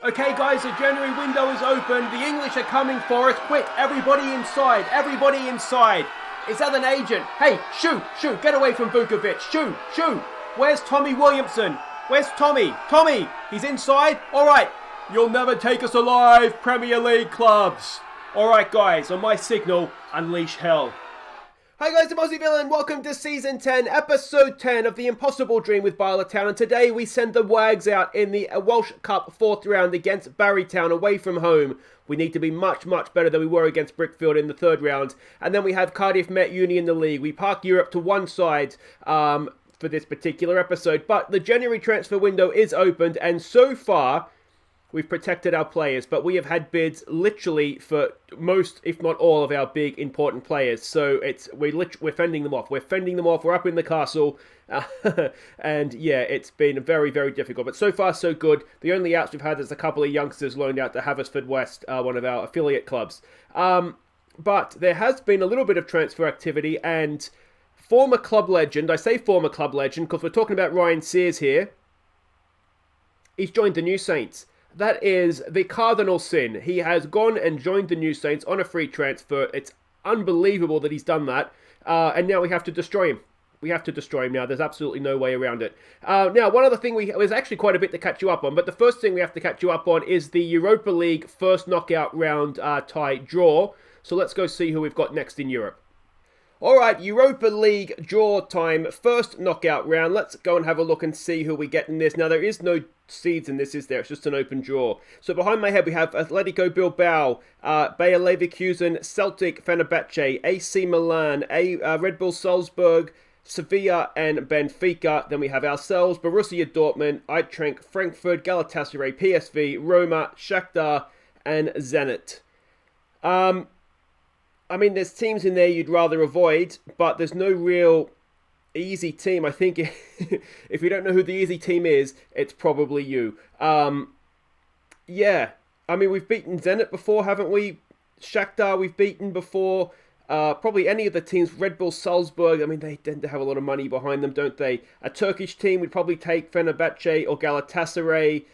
Okay guys, the January window is open. The English are coming for us. Quick, everybody inside. Everybody inside. Is that an agent? Hey, shoo, get away from Vukovic. Shoo. Where's Tommy Williamson? Where's Tommy? Tommy, he's inside? Alright, you'll never take us alive, Premier League clubs. Alright guys, on my signal, unleash hell. Hi guys, I'm Aussie Villain. Welcome to Season 10, Episode 10 of The Impossible Dream with Bala Town. And today we send the Wags out in the Welsh Cup 4th round against Barrytown away from home. We need to be much better than we were against Brickfield in the 3rd round. And then we have Cardiff Met Uni in the league. We park Europe to one side for this particular episode. But the January transfer window is opened, and so far we've protected our players, but we have had bids literally for most, if not all, of our big important players. So we're fending them off. We're up in the castle, and yeah, it's been very difficult. But so far, so good. The only outs we've had is a couple of youngsters loaned out to Haverfordwest, one of our affiliate clubs. But there has been a little bit of transfer activity, and former club legend. I say former club legend because we're talking about Ryan Sears here. He's joined the New Saints. That is the cardinal sin. He has gone and joined the New Saints on a free transfer. It's unbelievable that he's done that. And now we have to destroy him. We have to destroy him now. There's absolutely no way around it. Now, one other thing, there's actually quite a bit to catch you up on. But the first thing we have to catch you up on is the Europa League first knockout round tie draw. So let's go see who we've got next in Europe. Alright, Europa League draw time, first knockout round. Let's go and have a look and see who we get in this. Now, there is no seeds in this, is there? It's just an open draw. So behind my head, we have Atletico Bilbao, Bayer Leverkusen, Celtic, Fenerbahce, AC Milan, Red Bull Salzburg, Sevilla and Benfica. Then we have ourselves, Borussia Dortmund, Eintracht Frankfurt, Galatasaray, PSV, Roma, Shakhtar and Zenit. I mean, there's teams in there you'd rather avoid, but there's no real easy team. I think if you don't know who the easy team is, it's probably you. Yeah, I mean, we've beaten Zenit before, haven't we? Shakhtar we've beaten before. Probably any of the teams, Red Bull Salzburg, I mean, they tend to have a lot of money behind them, don't they? A Turkish team, we'd probably take Fenerbahce or Galatasaray.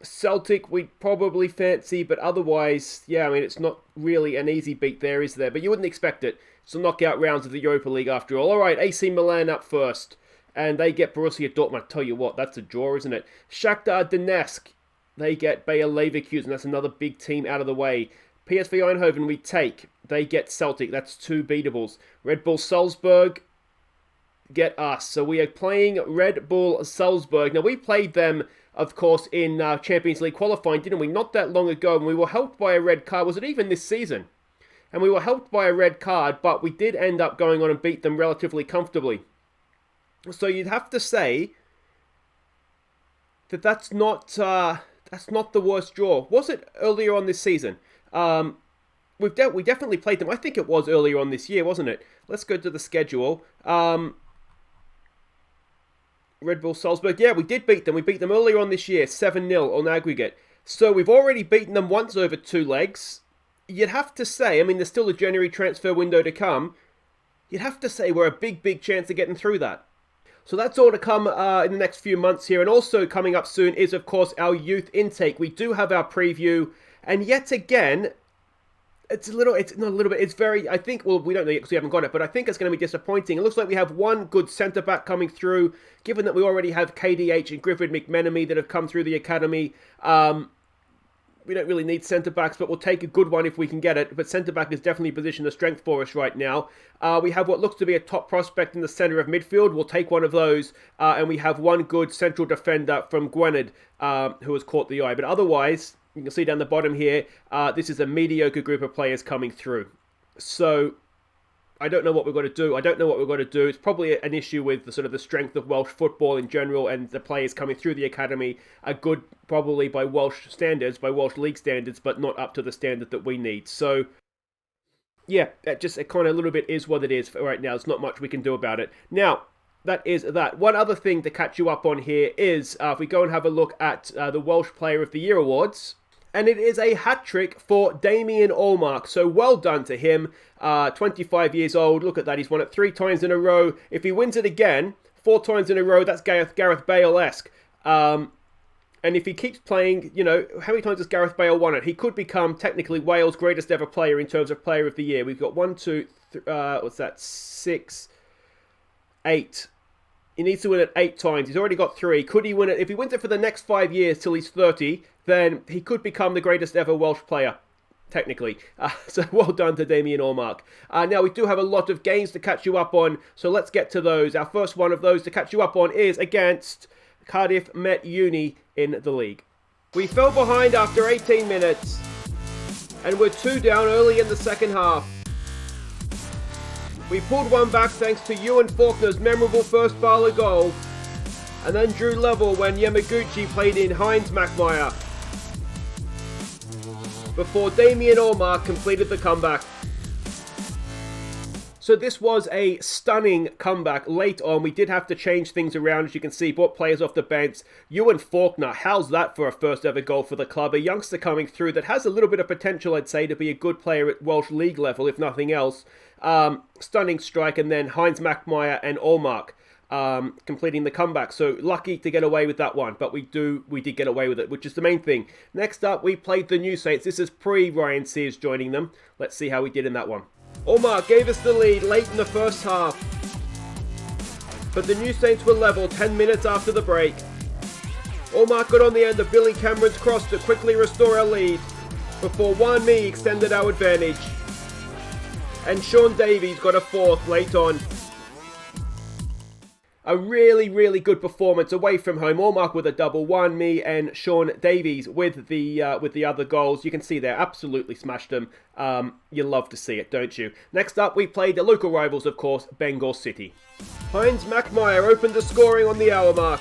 Celtic we'd probably fancy, but otherwise, yeah, I mean, it's not really an easy beat there, is there? But you wouldn't expect it. It's the knockout rounds of the Europa League after all. Alright, AC Milan up first, and they get Borussia Dortmund. I tell you what, that's a draw, isn't it? Shakhtar Donetsk, they get Bayer Leverkusen. That's another big team out of the way. PSV Eindhoven we take. They get Celtic. That's 2 beatables. Red Bull Salzburg get us. So we are playing Red Bull Salzburg. Now, we played them, of course, in Champions League qualifying, didn't we? Not that long ago, and we were helped by a red card. Was it even this season? And we were helped by a red card, but we did end up going on and beat them relatively comfortably. So you'd have to say that that's not the worst draw. Was it earlier on this season? We definitely played them. I think it was earlier on this year, wasn't it? Let's go to the schedule. Red Bull Salzburg. Yeah, we did beat them. We beat them earlier on this year, 7-0 on aggregate. So we've already beaten them once over 2 legs. You'd have to say, I mean, there's still a January transfer window to come. You'd have to say we're a big chance of getting through that. So that's all to come in the next few months here. And also coming up soon is, of course, our youth intake. We do have our preview. And yet again, it's very, I think, well, we don't know yet because we haven't got it, but I think it's going to be disappointing. It looks like we have one good centre-back coming through, given that we already have KDH and Griffith McMenemy that have come through the academy. We don't really need centre-backs, but we'll take a good one if we can get it. But centre-back is definitely a position of strength for us right now. We have what looks to be a top prospect in the centre of midfield. We'll take one of those. And we have one good central defender from Gwynedd, who has caught the eye. But otherwise, you can see down the bottom here, this is a mediocre group of players coming through. So I don't know what we're going to do. It's probably an issue with the strength of Welsh football in general, and the players coming through the academy are good probably by Welsh standards, by Welsh league standards, but not up to the standard that we need. So yeah, it kind of a little bit is what it is for right now. There's not much we can do about it. Now, that is that. One other thing to catch you up on here is if we go and have a look at the Welsh Player of the Year awards. And it is a hat-trick for Damien Allmark. So well done to him. 25 years old. Look at that. He's won it 3 times in a row. If he wins it again, 4 times in a row, that's Gareth Bale-esque. And if he keeps playing, how many times has Gareth Bale won it? He could become technically Wales' greatest ever player in terms of Player of the Year. We've got 6, 8. He needs to win it 8 times. He's already got 3. Could he win it? If he wins it for the next 5 years till he's 30, then he could become the greatest ever Welsh player, technically. So well done to Damien Allmark. Now, we do have a lot of games to catch you up on, so let's get to those. Our first one of those to catch you up on is against Cardiff Met Uni in the league. We fell behind after 18 minutes and were 2 down early in the second half. We pulled one back thanks to Ewan Faulkner's memorable first Bala goal, and then drew level when Yamaguchi played in Heinz Mackmeyer before Damien Allmark completed the comeback. So this was a stunning comeback late on. We did have to change things around, as you can see, brought players off the bench. Ewan Faulkner, how's that for a first ever goal for the club? A youngster coming through that has a little bit of potential, I'd say, to be a good player at Welsh League level, if nothing else. Stunning strike, and then Heinz Mackmeyer and Allmark completing the comeback. So lucky to get away with that one, but we did get away with it, which is the main thing. Next up, we played the New Saints. This is pre-Ryan Sears joining them. Let's see how we did in that one. Allmark gave us the lead late in the first half, but the New Saints were level 10 minutes after the break. Allmark got on the end of Billy Cameron's cross to quickly restore our lead before Wan Mi extended our advantage, and Sean Davies got a fourth late on. A really, really good performance away from home. Allmark with a double, Wan Mi and Sean Davies with the other goals. You can see there, absolutely smashed them. You love to see it, don't you? Next up, we played the local rivals, of course, Bengal City. Heinz Mackmeyer opened the scoring on the hour mark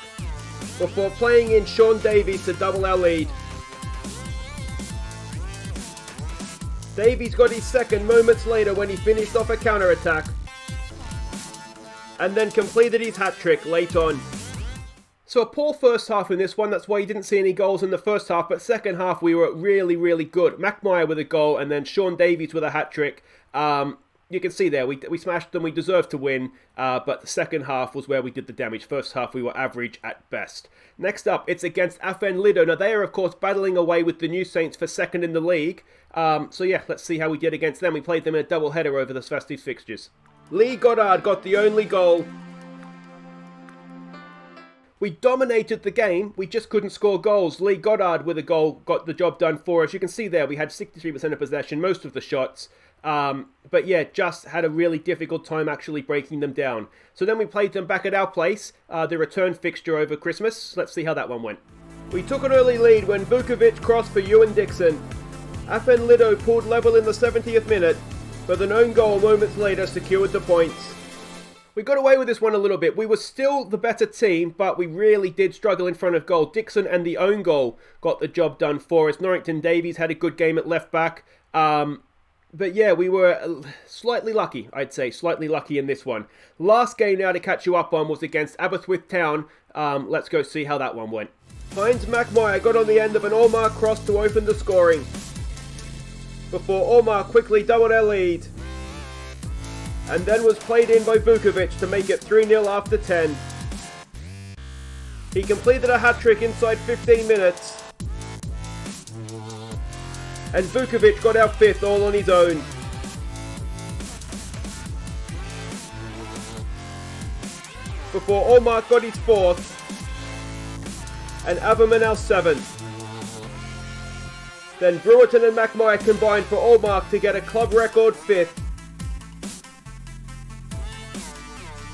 before playing in Sean Davies to double our lead. Davies got his second moments later when he finished off a counter-attack, and then completed his hat-trick late on. So a poor first half in this one, that's why you didn't see any goals in the first half, but second half we were really, really good. Mackmeyer with a goal, and then Sean Davies with a hat-trick. You can see there, we smashed them, we deserved to win, but the second half was where we did the damage. First half we were average at best. Next up, it's against FM20. Now they are, of course, battling away with the New Saints for second in the league. So yeah, let's see how we did against them. We played them in a double-header over the festive fixtures. Lee Goddard got the only goal. We dominated the game, we just couldn't score goals. Lee Goddard with a goal got the job done for us. You can see there, we had 63% of possession, most of the shots. But yeah, just had a really difficult time actually breaking them down. So then we played them back at our place, the return fixture over Christmas. Let's see how that one went. We took an early lead when Vukovic crossed for Ewan Dixon. Afen Lido pulled level in the 70th minute, but an own goal moments later secured the points. We got away with this one a little bit. We were still the better team, but we really did struggle in front of goal. Dixon and the own goal got the job done for us. Norrington Davies had a good game at left back. But yeah, we were slightly lucky, I'd say. Slightly lucky in this one. Last game now to catch you up on was against Aberystwyth Town. Let's go see how that one went. Heinz Mackmeyer got on the end of an Allmark cross to open the scoring, before Allmark quickly doubled our lead, and then was played in by Vukovic to make it 3-0 after 10. He completed a hat-trick inside 15 minutes, and Vukovic got our fifth all on his own. Before Allmark got his fourth, and Averman our seventh. Then Brewerton and Mackmeyer combined for Allmark to get a club record fifth,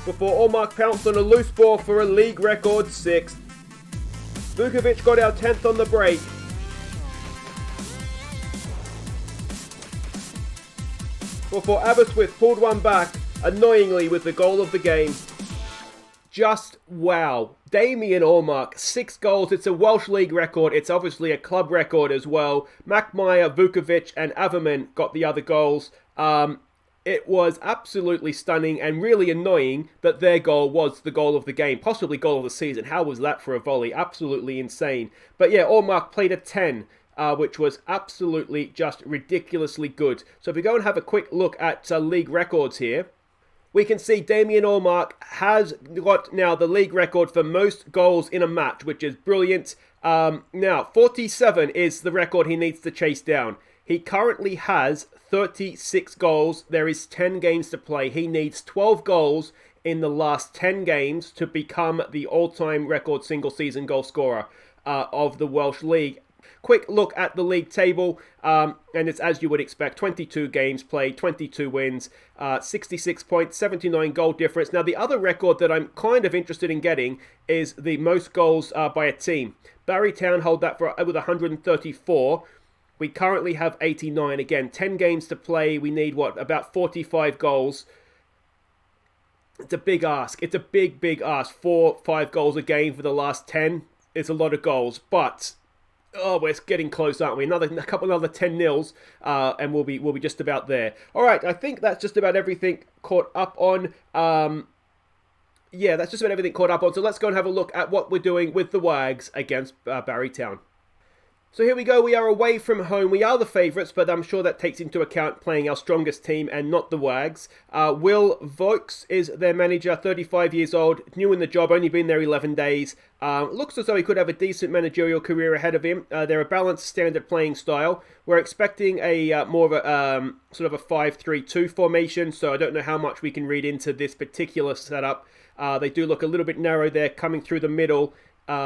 before Allmark pounced on a loose ball for a league record sixth. Vukovic got our 10th on the break, before Aberystwyth pulled one back, annoyingly with the goal of the game. Just wow. Damien Allmark, 6 goals. It's a Welsh League record. It's obviously a club record as well. Mackmeyer, Vukovic and Averman got the other goals. It was absolutely stunning and really annoying that their goal was the goal of the game. Possibly goal of the season. How was that for a volley? Absolutely insane. But yeah, Allmark played a 10. Which was absolutely just ridiculously good. So if we go and have a quick look at league records here. we can see Damien Allmark has got now the league record for most goals in a match, which is brilliant. Now, 47 is the record he needs to chase down. He currently has 36 goals. There is 10 games to play. He needs 12 goals in the last 10 games to become the all-time record single-season goal scorer of the Welsh League. Quick look at the league table, and it's as you would expect, 22 games played, 22 wins, 66 points, 79 goal difference. Now, the other record that I'm kind of interested in getting is the most goals by a team. Barry Town hold that with 134. We currently have 89. Again, 10 games to play. We need, about 45 goals. It's a big ask. It's a big, big ask. 4-5 goals a game for the last 10. It's a lot of goals, but we're getting close, aren't we? Another 10 nils, and we'll be just about there. All right, I think that's just about everything caught up on. That's just about everything caught up on. So let's go and have a look at what we're doing with the Wags against Barry Town. So here we go, we are away from home. We are the favourites, but I'm sure that takes into account playing our strongest team and not the Wags. Will Vokes is their manager, 35 years old, new in the job, only been there 11 days. Looks as though he could have a decent managerial career ahead of him. They're a balanced standard playing style. We're expecting a more of a sort of a 5-3-2 formation, so I don't know how much we can read into this particular setup. They do look a little bit narrow there, coming through the middle.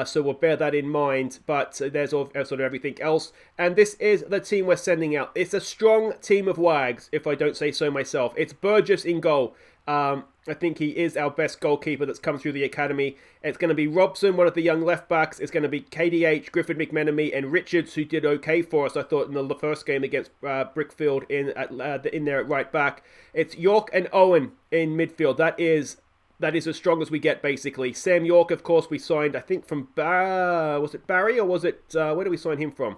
So we'll bear that in mind, but there's sort of everything else. And this is the team we're sending out. It's a strong team of Wags, if I don't say so myself. It's Burgess in goal. I think he is our best goalkeeper that's come through the academy. It's going to be Robson, one of the young left-backs. It's going to be KDH, Griffin McMenemy, and Richards, who did okay for us, I thought, in the first game against Brickfield in there at right-back. It's York and Owen in midfield. That is as strong as we get, basically. Sam York, of course, we signed, I think, from was it Barry, or was it, where did we sign him from?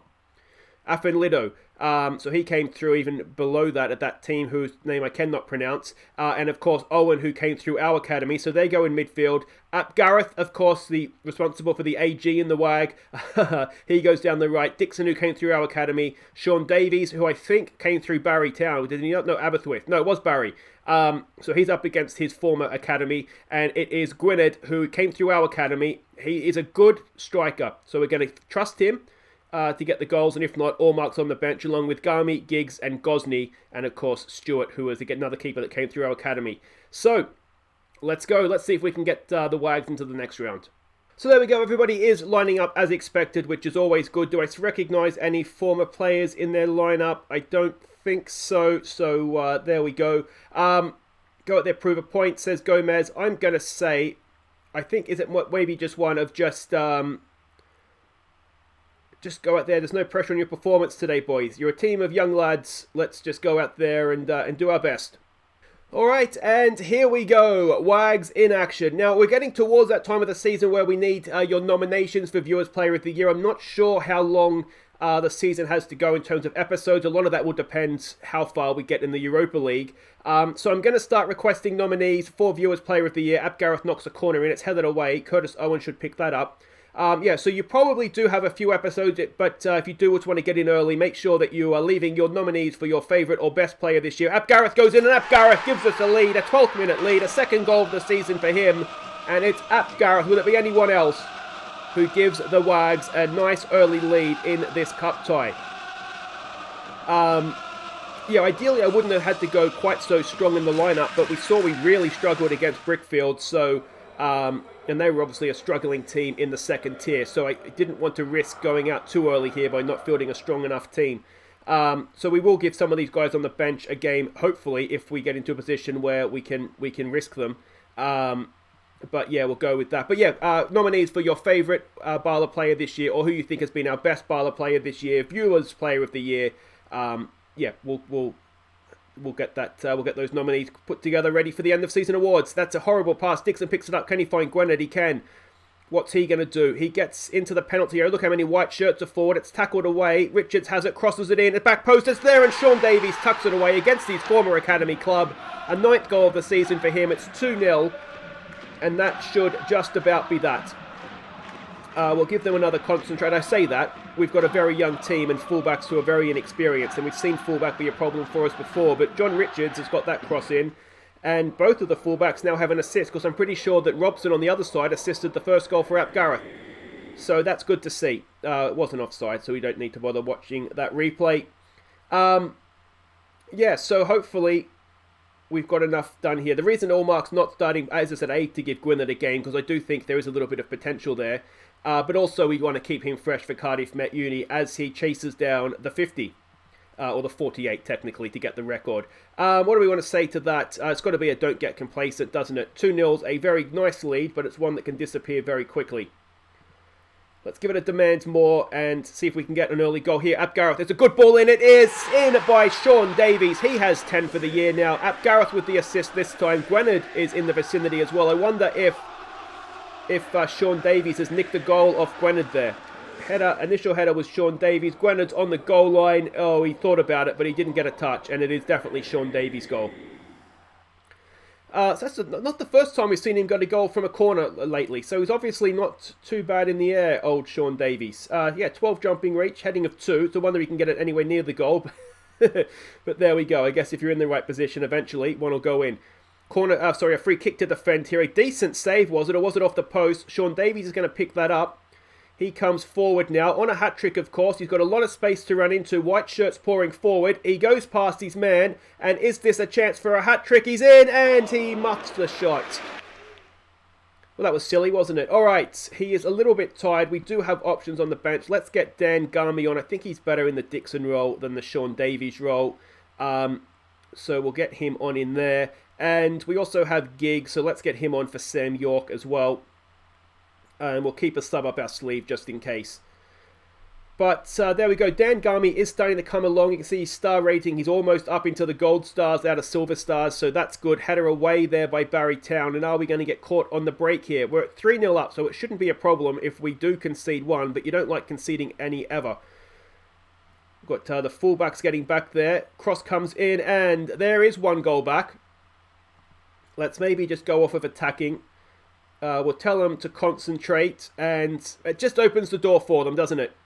Afenlido. So he came through even below that at that team whose name I cannot pronounce. And of course, Owen, who came through our academy. So they go in midfield. Gareth, of course, the responsible for the AG in the WAG. He goes down the right. Dixon, who came through our academy. Sean Davies, who I think came through Barry Town. Did he not? No, Aberystwyth. No, it was Barry. So he's up against his former academy. And it is Gwynedd, who came through our academy. He is a good striker. So we're going to trust him to get the goals, and if not, Allmark's on the bench along with Garmy, Giggs and Gosney, and of course Stewart, who is another keeper that came through our academy. So let's go. Let's see if we can get the Wags into the next round. So there we go. Everybody is lining up as expected, which is always good. Do I recognise any former players in their lineup? I don't think so. So there we go. Go out there, prove a point, says Gomez. I'm going to say, I think, is it maybe just one of just go out there. There's no pressure on your performance today, boys. You're a team of young lads. Let's just go out there and do our best. All right, and here we go. Wags in action. Now, we're getting towards that time of the season where we need your nominations for Viewers Player of the Year. I'm not sure how long the season has to go in terms of episodes. A lot of that will depend how far we get in the Europa League. So I'm going to start requesting nominees for Viewers Player of the Year. Gareth knocks a corner in. It's headed away. Curtis Owen should pick that up. So you probably do have a few episodes, but if you do want to get in early, make sure that you are leaving your nominees for your favourite or best player this year. Gareth goes in, and Gareth gives us a lead, a 12th minute lead, a second goal of the season for him, and it's Gareth. Will it be anyone else who gives the Wags a nice early lead in this cup tie? Ideally I wouldn't have had to go quite so strong in the lineup, but we saw we really struggled against Brickfield, so and they were obviously a struggling team in the second tier, so I didn't want to risk going out too early here by not fielding a strong enough team. So we will give some of these guys on the bench a game, hopefully, if we get into a position where we can risk them. But yeah, we'll go with that. But yeah, nominees for your favourite Bala player this year, or who you think has been our best Bala player this year, Viewers Player of the Year. We'll get that. We'll get those nominees put together, ready for the end of season awards. That's a horrible pass. Dixon picks it up. Can he find Gwynedd? He can. What's he going to do? He gets into the penalty area. Look how many white shirts are forward. It's tackled away. Richards has it, crosses it in. The back post is there, and Sean Davies tucks it away against his former academy club. A 9th goal of the season for him. It's 2-0, and that should just about be that. We'll give them another concentrate. I say that. We've got a very young team and fullbacks who are very inexperienced, and we've seen fullback be a problem for us before, but John Richards has got that cross in, And both of the fullbacks now have an assist, because I'm pretty sure that Robson on the other side assisted the first goal for Ap Gareth. So that's good to see. It wasn't offside, so we don't need to bother watching that replay. Yeah, so hopefully we've got enough done here. The reason Allmark's not starting, as I said, to give Gwynedd a game, because I do think there is a little bit of potential there. But also we want to keep him fresh for Cardiff Met Uni as he chases down the 50. Or the 48, technically, to get the record. What do we want to say to that? It's got to be a don't get complacent, doesn't it? 2-0's a very nice lead, but it's one that can disappear very quickly. Let's give it a demand more and see if we can get an early goal here. Ap Gareth, there's a good ball in. It is in by Sean Davies. He has 10 for the year now. Ap Gareth with the assist this time. Gwynedd is in the vicinity as well. I wonder if Sean Davies has nicked the goal off Gwynedd there. Initial header was Sean Davies. Gwynedd's on the goal line. Oh, he thought about it, but he didn't get a touch, and it is definitely Sean Davies' goal. So that's not the first time we've seen him get a goal from a corner lately, so he's obviously not too bad in the air, old Sean Davies. Yeah, 12 jumping reach, heading of 2. So wonder he can get it anywhere near the goal. But there we go. I guess if you're in the right position, eventually one will go in. A free kick to defend here. A decent save, was it? Or was it off the post? Sean Davies is going to pick that up. He comes forward now on a hat-trick, of course. He's got a lot of space to run into. White shirts pouring forward. He goes past his man. And is this a chance for a hat-trick? He's in, and he muffs the shot. Well, that was silly, wasn't it? All right, he is a little bit tired. We do have options on the bench. Let's get Dan Garmy on. I think he's better in the Dixon role than the Sean Davies role. So we'll get him on in there. And we also have Giggs, so let's get him on for Sam York as well. And we'll keep a sub up our sleeve just in case. But there we go. Dan Garmy is starting to come along. You can see his star rating. He's almost up into the gold stars out of silver stars. So that's good. Header away there by Barry Town. And are we going to get caught on the break here? We're at 3-0 up. So it shouldn't be a problem if we do concede one. But you don't like conceding any ever. We've got the fullbacks getting back there. Cross comes in. And there is one goal back. Let's maybe just go off of attacking. We'll tell them to concentrate, and it just opens the door for them, doesn't it?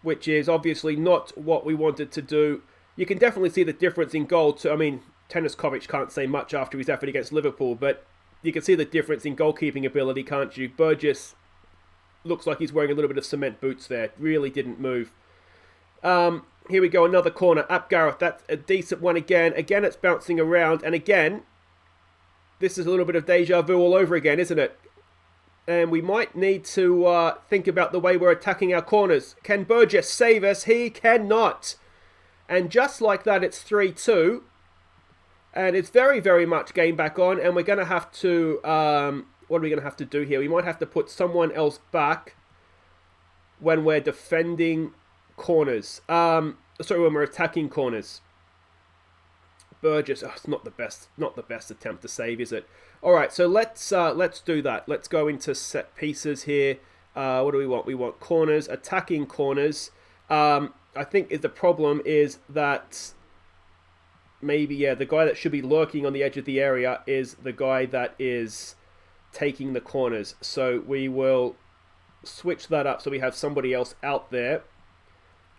Which is obviously not what we wanted to do. You can definitely see the difference in goal. I mean, Teniskovic can't say much after his effort against Liverpool, but you can see the difference in goalkeeping ability, can't you? Burgess looks like he's wearing a little bit of cement boots there. Really didn't move. Here we go, another corner. Ap Gareth, that's a decent one again. Again, it's bouncing around, and again, this is a little bit of deja vu all over again, isn't it? And we might need to think about the way we're attacking our corners. Can Burgess save us? He cannot. And just like that, it's 3-2. And it's very, very much game back on. And we're going to have to... what are we going to have to do here? We might have to put someone else back when we're defending corners. When we're attacking corners. Burgess, it's not the best attempt to save, is it? All right, so let's do that. Let's go into set pieces here. What do we want? We want corners, attacking corners. I think the problem is that maybe the guy that should be lurking on the edge of the area is the guy that is taking the corners. So we will switch that up so we have somebody else out there,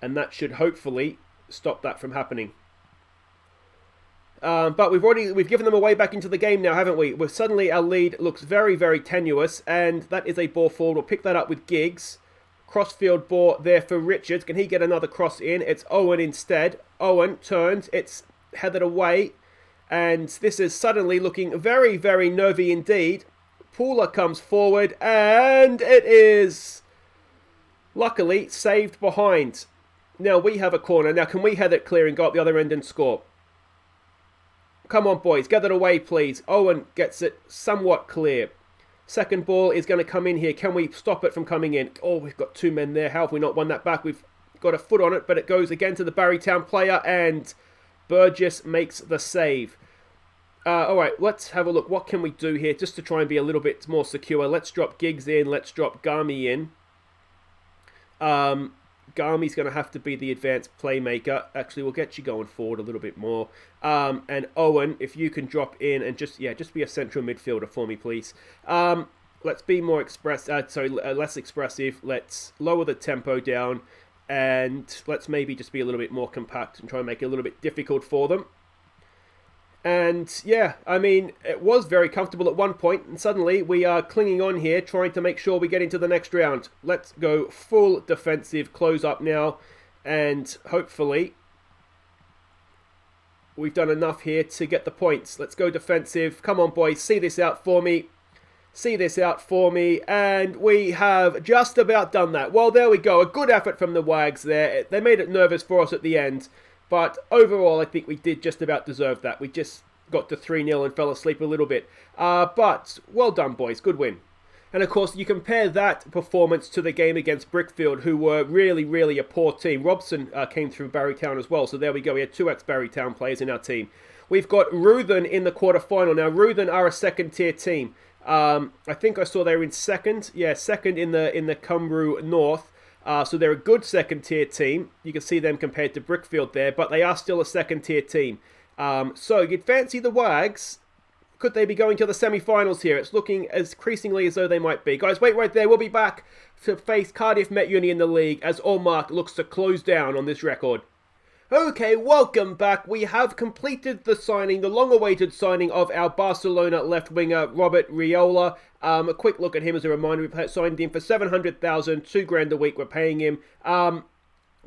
and that should hopefully stop that from happening. But we've given them a way back into the game now, haven't we? Suddenly our lead looks very, very tenuous, and that is a ball forward. We'll pick that up with Giggs. Crossfield ball there for Richards. Can he get another cross in? It's Owen instead. Owen turns. It's headed away, and this is suddenly looking very, very nervy indeed. Pooler comes forward, and it is luckily saved behind. Now we have a corner. Now can we head it clear and go up the other end and score? Come on, boys. Get it away, please. Owen gets it somewhat clear. Second ball is going to come in here. Can we stop it from coming in? Oh, we've got two men there. How have we not won that back? We've got a foot on it, but it goes again to the Barrytown player, and Burgess makes the save. All right, let's have a look. What can we do here just to try and be a little bit more secure? Let's drop Giggs in. Let's drop Garmy in. Garmy's going to have to be the advanced playmaker. Actually, we'll get you going forward a little bit more. And Owen, if you can drop in and just be a central midfielder for me, please. Let's be more less expressive. Let's lower the tempo down, and let's maybe just be a little bit more compact and try and make it a little bit difficult for them. And yeah, I mean, it was very comfortable at one point, and suddenly we are clinging on here, trying to make sure we get into the next round. Let's go full defensive close up now, and hopefully we've done enough here to get the points. Let's go defensive. Come on, boys, see this out for me. See this out for me, and we have just about done that. Well, there we go. A good effort from the Wags there. They made it nervous for us at the end. But overall, I think we did just about deserve that. We just got to 3-0 and fell asleep a little bit. But well done, boys. Good win. And of course, you compare that performance to the game against Brickfield, who were really, really a poor team. Robson came through Barrytown as well. So there we go. We had 2 ex-Barrytown players in our team. We've got Ruthen in the quarterfinal. Now, Ruthen are a second-tier team. I think I saw they were in second. Yeah, second in the Cymru North. So they're a good second-tier team. You can see them compared to Brickfield there, but they are still a second-tier team. So you'd fancy the Wags. Could they be going to the semi-finals here? It's looking as increasingly as though they might be. Guys, wait right there. We'll be back to face Cardiff Met Uni in the league as Allmark looks to close down on this record. Okay, welcome back. We have completed the signing, the long-awaited signing of our Barcelona left winger, Robert Riola. A quick look at him as a reminder. We've signed him for $700,000, $2,000 a week we're paying him.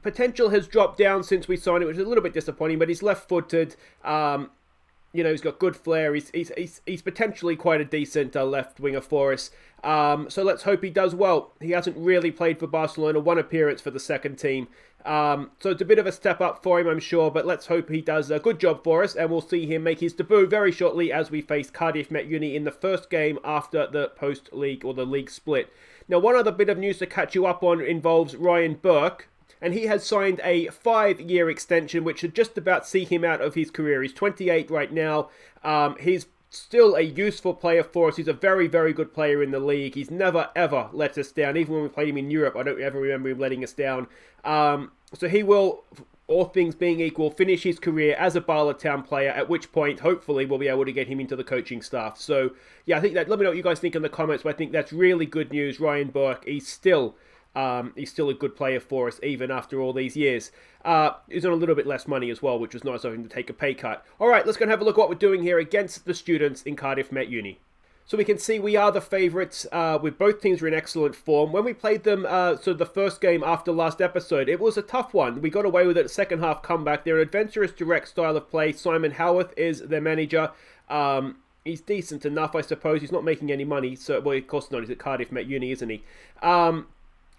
Potential has dropped down since we signed it, which is a little bit disappointing, but he's left-footed. He's got good flair. He's potentially quite a decent left winger for us. So let's hope he does well. He hasn't really played for Barcelona, 1 appearance for the second team. So it's a bit of a step up for him, I'm sure, but let's hope he does a good job for us, and we'll see him make his debut very shortly as we face Cardiff Met Uni in the first game after the post-league or the league split. Now, one other bit of news to catch you up on involves Ryan Burke, and he has signed a 5-year extension, which should just about see him out of his career. He's 28 right now. He's still a useful player for us. He's a very, very good player in the league. He's never, ever let us down. Even when we played him in Europe, I don't ever remember him letting us down. So he will, all things being equal, finish his career as a Bala Town player, at which point, hopefully, we'll be able to get him into the coaching staff. So, yeah, I think that, let me know what you guys think in the comments, but I think that's really good news. Ryan Burke, he's still a good player for us, even after all these years. He's on a little bit less money as well, which was nice of him to take a pay cut. All right, let's go and have a look at what we're doing here against the students in Cardiff Met Uni. So we can see we are the favourites. With both teams are in excellent form. When we played them, so the first game after last episode, it was a tough one. We got away with it, second half comeback. They're an adventurous, direct style of play. Simon Howarth is their manager. He's decent enough, I suppose. He's not making any money. So, well, of course not. He's at Cardiff Met Uni, isn't he?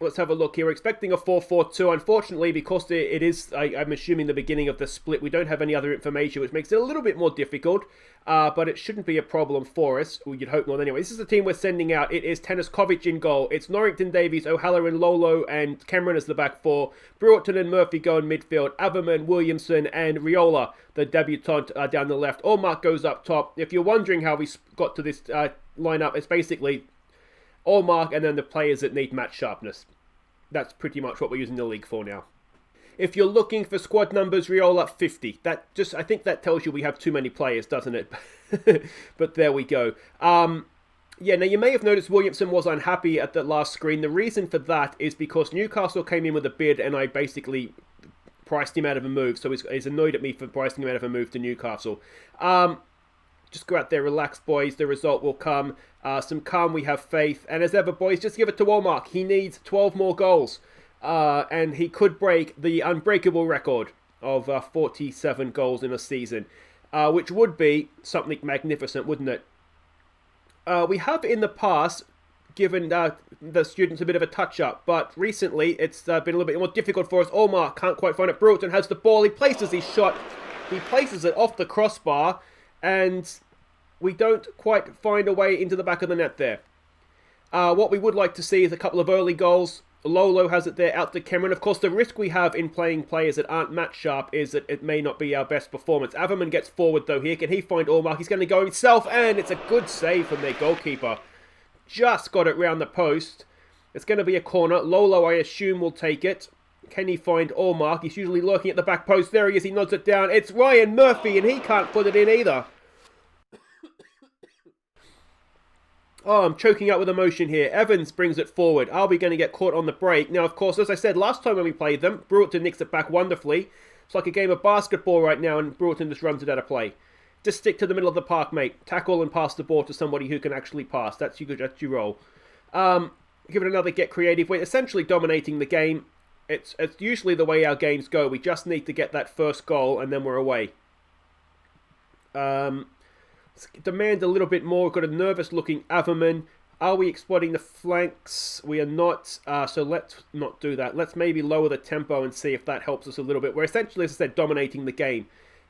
Let's have a look here. We're expecting a 4-4-2. Unfortunately, because it is, I'm assuming, the beginning of the split, we don't have any other information, which makes it a little bit more difficult. But it shouldn't be a problem for us. You'd hope not anyway. This is the team we're sending out. It is Teniskovic in goal. It's Norrington, Davies, O'Halloran, Lolo, and Cameron as the back four. Brewerton and Murphy go in midfield. Averman, Williamson, and Riola, the debutant, down the left. Allmark goes up top. If you're wondering how we got to this lineup, it's basically Allmark and then the players that need match sharpness. That's pretty much what we're using the league for now. If you're looking for squad numbers, Riola 50. I think that tells you we have too many players, doesn't it? But there we go. Yeah, now you may have noticed Williamson was unhappy at the last screen. The reason for that is because Newcastle came in with a bid and I basically priced him out of a move. So he's annoyed at me for pricing him out of a move to Newcastle. Just go out there, relax, boys. The result will come. Some calm, we have faith. And as ever, boys, just give it to Allmark. He needs 12 more goals. And he could break the unbreakable record of 47 goals in a season. Which would be something magnificent, wouldn't it? We have in the past given the students a bit of a touch-up. But recently, it's been a little bit more difficult for us. Allmark can't quite find it. Brewerton has the ball. He places his shot. He places it off the crossbar. And we don't quite find a way into the back of the net there. What we would like to see is a couple of early goals. Lolo has it there out to Cameron. Of course, the risk we have in playing players that aren't match sharp is that it may not be our best performance. Averman gets forward though here. Can he find Allmark? He's going to go himself, and it's a good save from their goalkeeper. Just got it round the post. It's going to be a corner. Lolo, I assume, will take it. Can he find Allmark? He's usually lurking at the back post. There he is. He nods it down. It's Ryan Murphy, and he can't put it in either. Oh, I'm choking up with emotion here. Evans brings it forward. Are we going to get caught on the break? Now, of course, as I said last time when we played them, Brewerton nicks it back wonderfully. It's like a game of basketball right now, and Brewerton just runs it out of play. Just stick to the middle of the park, mate. Tackle and pass the ball to somebody who can actually pass. That's your role. Give it another get creative. We're essentially dominating the game. It's usually the way our games go. We just need to get that first goal and then we're away. Let's demand a little bit more. We've got a nervous-looking Averman. Are we exploiting the flanks? We are not, so let's not do that. Let's maybe lower the tempo and see if that helps us a little bit. We're essentially, as I said, dominating the game.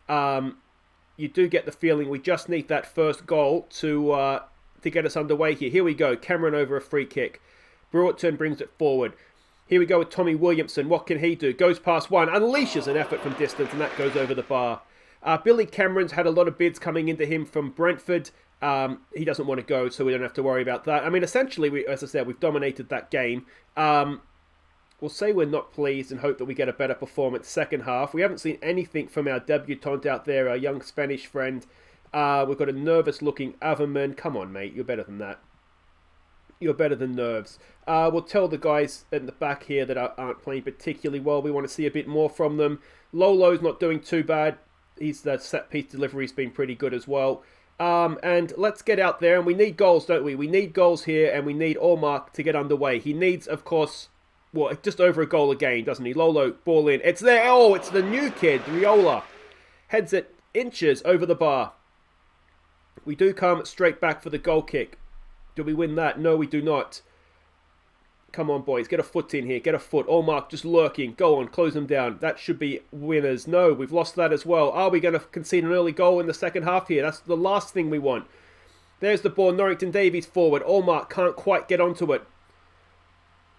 You do get the feeling we just need that first goal to get us underway here. Here we go. Cameron over a free kick. Brewerton brings it forward. Here we go with Tommy Williamson. What can he do? Goes past one, unleashes an effort from distance, and that goes over the bar. Billy Cameron's had a lot of bids coming into him from Brentford. He doesn't want to go, so we don't have to worry about that. I mean, essentially, as I said, we've dominated that game. We'll say we're not pleased and hope that we get a better performance second half. We haven't seen anything from our debutant out there, our young Spanish friend. We've got a nervous-looking Averman. Come on, mate. You're better than that. You're better than nerves. We'll tell the guys in the back here that aren't playing particularly well. We want to see a bit more from them. Lolo's not doing too bad. The set-piece delivery's been pretty good as well. And let's get out there. And we need goals, don't we? We need goals here, and we need Allmark to get underway. He needs, of course, just over a goal a game, doesn't he? Lolo, ball in. It's there. Oh, it's the new kid, Riola. Heads it inches over the bar. We do come straight back for the goal kick. Do we win that? No, we do not. Come on, boys. Get a foot in here. Get a foot. Allmark just lurking. Go on. Close them down. That should be winners. No, we've lost that as well. Are we going to concede an early goal in the second half here? That's the last thing we want. There's the ball. Norrington Davies forward. Allmark can't quite get onto it.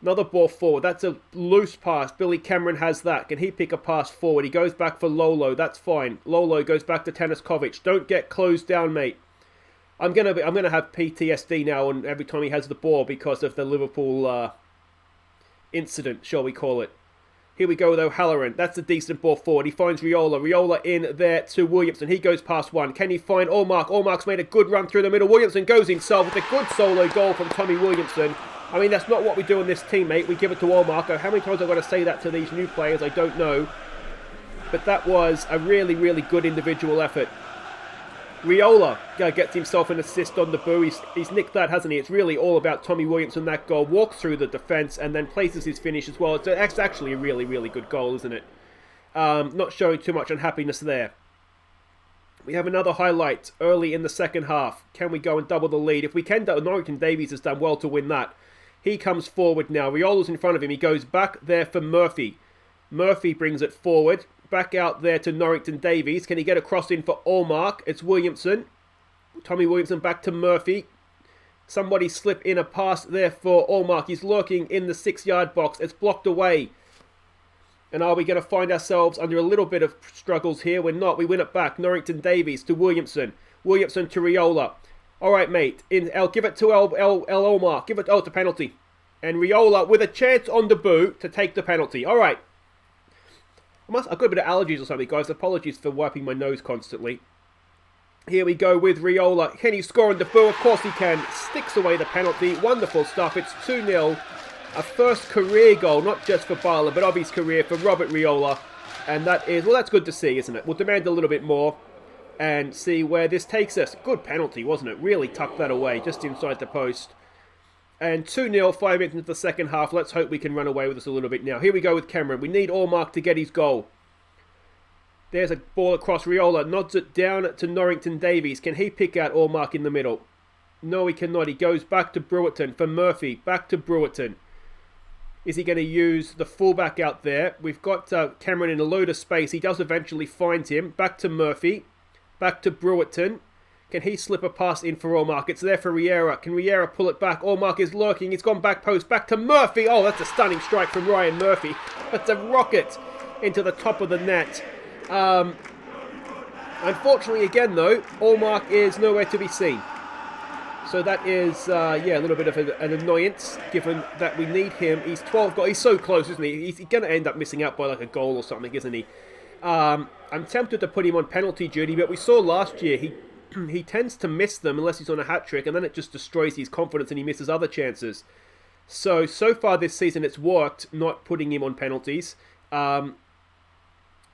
Another ball forward. That's a loose pass. Billy Cameron has that. Can he pick a pass forward? He goes back for Lolo. That's fine. Lolo goes back to Tanaskovic. Don't get closed down, mate. I'm gonna have PTSD now on every time he has the ball because of the Liverpool incident, shall we call it. Here we go with O'Halloran. That's a decent ball forward. He finds Riola. Riola in there to Williamson. He goes past one. Can he find Allmark? Allmark's made a good run through the middle. Williamson goes himself with a good solo goal from Tommy Williamson. I mean, that's not what we do in this team, mate. We give it to Allmark. How many times I've got to say that to these new players, I don't know. But that was a really, really good individual effort. Riola gets himself an assist on the boo. He's nicked that, hasn't he? It's really all about Tommy Williamson, that goal. Walks through the defence and then places his finish as well. It's actually a really, really good goal, isn't it? Not showing too much unhappiness there. We have another highlight early in the second half. Can we go and double the lead? If we can, Norrington Davies has done well to win that. He comes forward now. Riola's in front of him. He goes back there for Murphy. Murphy brings it forward. Back out there to Norrington Davies. Can he get a cross in for Allmark? It's Williamson. Tommy Williamson back to Murphy. Somebody slip in a pass there for Allmark. He's lurking in the 6-yard box. It's blocked away. And are we going to find ourselves under a little bit of struggles here? We're not. We win it back. Norrington Davies to Williamson. Williamson to Riola. All right, mate. I'll give it to Allmark. Give it. Oh, it's a penalty. And Riola with a chance on the boot to take the penalty. All right. I've got a bit of allergies or something, guys. Apologies for wiping my nose constantly. Here we go with Riola. Can he score on the boo? Of course he can. Sticks away the penalty. Wonderful stuff. It's 2-0. A first career goal, not just for Bala, but of his career for Robert Riola. And that is, well, that's good to see, isn't it? We'll demand a little bit more and see where this takes us. Good penalty, wasn't it? Really tucked that away, just inside the post. And 2-0, 5 minutes into the second half. Let's hope we can run away with this a little bit now. Here we go with Cameron. We need Allmark to get his goal. There's a ball across Riola. Nods it down to Norrington Davies. Can he pick out Allmark in the middle? No, he cannot. He goes back to Brewerton for Murphy. Back to Brewerton. Is he going to use the fullback out there? We've got Cameron in a load of space. He does eventually find him. Back to Murphy. Back to Brewerton. Can he slip a pass in for Allmark? It's there for Riera. Can Riera pull it back? Allmark is lurking. He's gone back post. Back to Murphy. Oh, that's a stunning strike from Ryan Murphy. That's a rocket into the top of the net. Unfortunately, again, though, Allmark is nowhere to be seen. So that is, a little bit of an annoyance, given that we need him. He's 12 goals. He's so close, isn't he? He's going to end up missing out by like a goal or something, isn't he? I'm tempted to put him on penalty duty, but we saw last year he tends to miss them unless he's on a hat-trick, and then it just destroys his confidence and he misses other chances. So far this season it's worked, not putting him on penalties.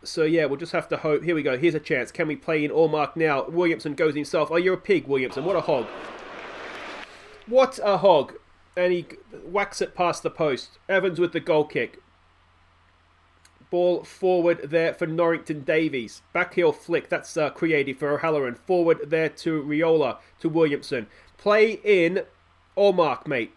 So yeah, we'll just have to hope. Here we go. Here's a chance. Can we play in Allmark now? Williamson goes himself. Oh, you're a pig, Williamson. What a hog. What a hog. And he whacks it past the post. Evans with the goal kick. Ball forward there for Norrington Davies. Backheel flick. That's creative for O'Halloran. Forward there to Riola, to Williamson. Play in Allmark, mate.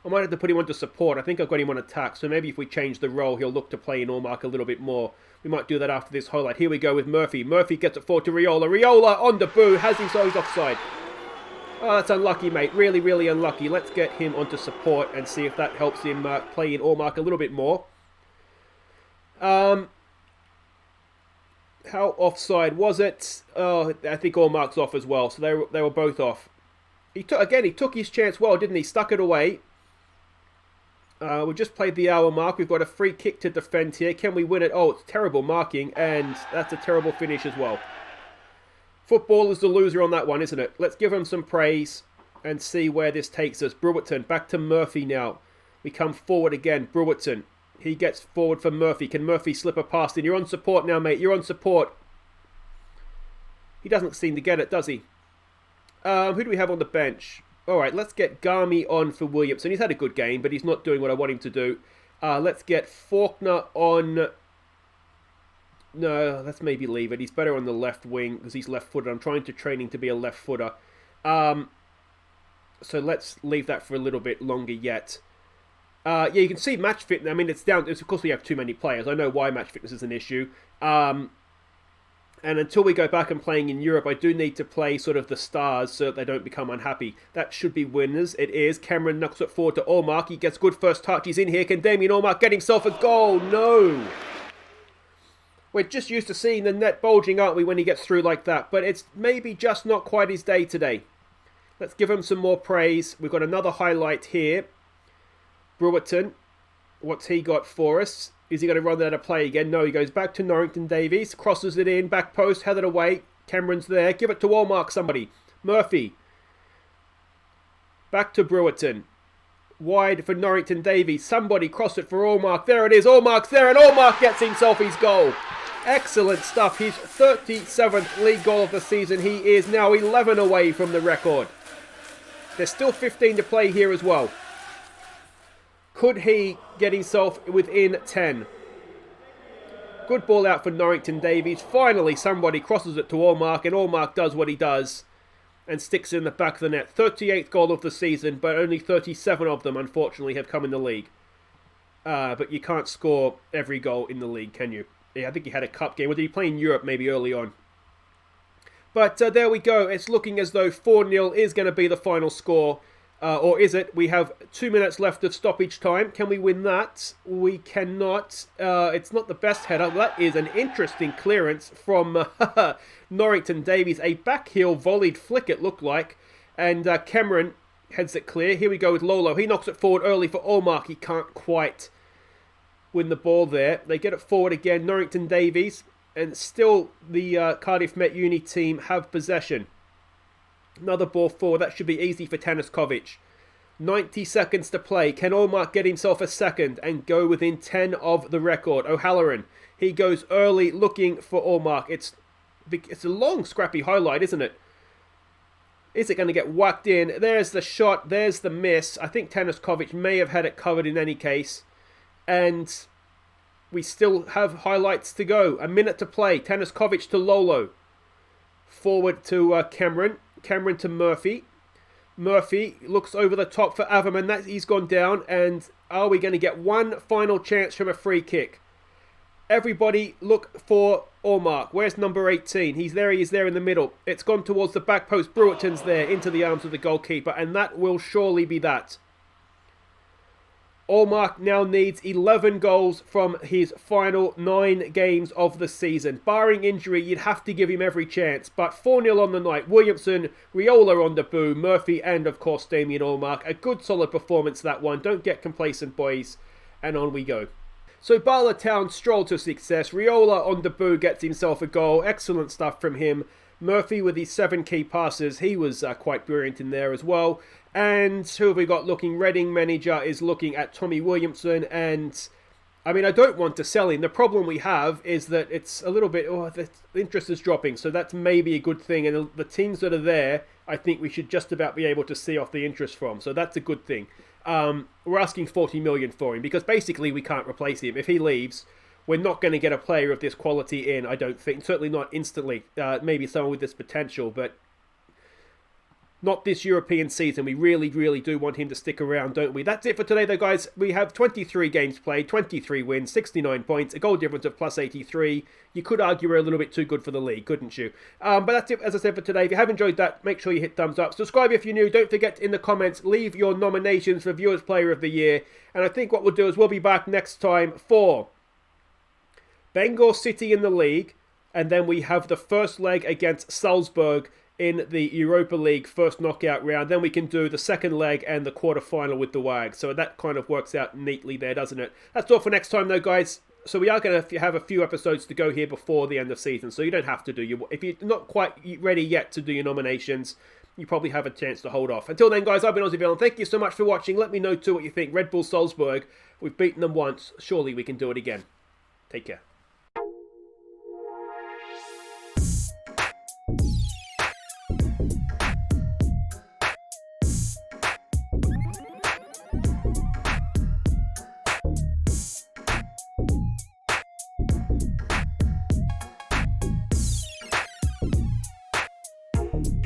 I might have to put him onto support. I think I've got him on attack. So maybe if we change the role, he'll look to play in Allmark a little bit more. We might do that after this highlight. Here we go with Murphy. Murphy gets it forward to Riola. Riola on the boo. Has himself he's offside. Oh, that's unlucky, mate. Really, really unlucky. Let's get him onto support and see if that helps him play in Allmark a little bit more. How offside was it? Oh, I think Allmark's off as well. So they were both off. He took his chance well, didn't he? Stuck it away. We just played the hour mark. We've got a free kick to defend here. Can we win it? Oh, it's terrible marking, and that's a terrible finish as well. Football is the loser on that one, isn't it? Let's give him some praise and see where this takes us. Brewerton, back to Murphy now. We come forward again. Brewerton, he gets forward for Murphy. Can Murphy slip a pass in? You're on support now, mate. You're on support. He doesn't seem to get it, does he? Who do we have on the bench? All right, let's get Garmy on for Williamson. He's had a good game, but he's not doing what I want him to do. Let's get Faulkner on. No, let's maybe leave it. He's better on the left wing because he's left-footed. I'm trying to train him to be a left-footer. So let's leave that for a little bit longer yet. Yeah, you can see match fitness. I mean, it's down. Of course, we have too many players. I know why match fitness is an issue. And until we go back and playing in Europe, I do need to play sort of the stars so that they don't become unhappy. That should be winners. It is. Cameron knocks it forward to Allmark. He gets good first touch. He's in here. Can Damien Allmark get himself a goal? No. We're just used to seeing the net bulging, aren't we, when he gets through like that. But it's maybe just not quite his day today. Let's give him some more praise. We've got another highlight here. Brewerton. What's he got for us? Is he going to run that out of play again? No, he goes back to Norrington Davies. Crosses it in. Back post. Headed away. Cameron's there. Give it to Allmark, somebody. Murphy. Back to Brewerton. Wide for Norrington Davies. Somebody cross it for Allmark. There it is. Allmark's there. And Allmark gets himself his goal. Excellent stuff. His 37th league goal of the season. He is now 11 away from the record. There's still 15 to play here as well. Could he get himself within 10? Good ball out for Norrington Davies. Finally, somebody crosses it to Allmark, and Allmark does what he does and sticks it in the back of the net. 38th goal of the season, but only 37 of them, unfortunately, have come in the league. But you can't score every goal in the league, can you? Yeah, I think he had a cup game. Or did he play in Europe maybe early on? But there we go. It's looking as though 4-0 is going to be the final score. Or is it? We have 2 minutes left of stoppage time. Can we win that? We cannot. It's not the best header. That is an interesting clearance from Norrington Davies. A backheel volleyed flick, it looked like. And Cameron heads it clear. Here we go with Lolo. He knocks it forward early for Allmark. He can't quite win the ball there. They get it forward again. Norrington Davies. And still the Cardiff Met Uni team have possession. Another ball forward. That should be easy for Tanaskovic. 90 seconds to play. Can Allmark get himself a second and go within 10 of the record? O'Halloran. He goes early looking for Allmark. It's a long, scrappy highlight, isn't it? Is it going to get whacked in? There's the shot. There's the miss. I think Tanaskovic may have had it covered in any case. And we still have highlights to go. A minute to play. Tanaskovic to Lolo. Forward to Cameron. Cameron to Murphy. Murphy looks over the top for Averman. He's gone down. And are we going to get one final chance from a free kick? Everybody look for Allmark. Where's number 18? He's there. He's there in the middle. It's gone towards the back post. Brewerton's there into the arms of the goalkeeper. And that will surely be that. Allmark now needs 11 goals from his final 9 games of the season. Barring injury, you'd have to give him every chance. But 4-0 on the night. Williamson, Riola on the boo, Murphy and, of course, Damien Allmark. A good, solid performance, that one. Don't get complacent, boys. And on we go. So Bala Town stroll to success. Riola on the boo gets himself a goal. Excellent stuff from him. Murphy with his 7 key passes. He was quite brilliant in there as well. And who have we got looking? Reading manager is looking at Tommy Williamson. And I mean, I don't want to sell him. The problem we have is that it's a little bit, the interest is dropping. So that's maybe a good thing. And the teams that are there, I think we should just about be able to see off the interest from. So that's a good thing. We're asking 40 million for him because basically we can't replace him. If he leaves, we're not going to get a player of this quality in, I don't think. Certainly not instantly. Maybe someone with this potential, but not this European season. We really, really do want him to stick around, don't we? That's it for today, though, guys. We have 23 games played, 23 wins, 69 points, a goal difference of plus 83. You could argue we're a little bit too good for the league, couldn't you? But that's it, as I said, for today. If you have enjoyed that, make sure you hit thumbs up. Subscribe if you're new. Don't forget in the comments, leave your nominations for Viewers Player of the Year. And I think what we'll do is we'll be back next time for Bengal City in the league. And then we have the first leg against Salzburg in the Europa League first knockout round. Then we can do the second leg and the quarter-final with the WAG. So that kind of works out neatly there, doesn't it? That's all for next time, though, guys. So we are going to have a few episodes to go here before the end of season. So you don't have to do your... If you're not quite ready yet to do your nominations, you probably have a chance to hold off. Until then, guys, I've been Aussie Villain. Thank you so much for watching. Let me know, too, what you think. Red Bull Salzburg, we've beaten them once. Surely we can do it again. Take care.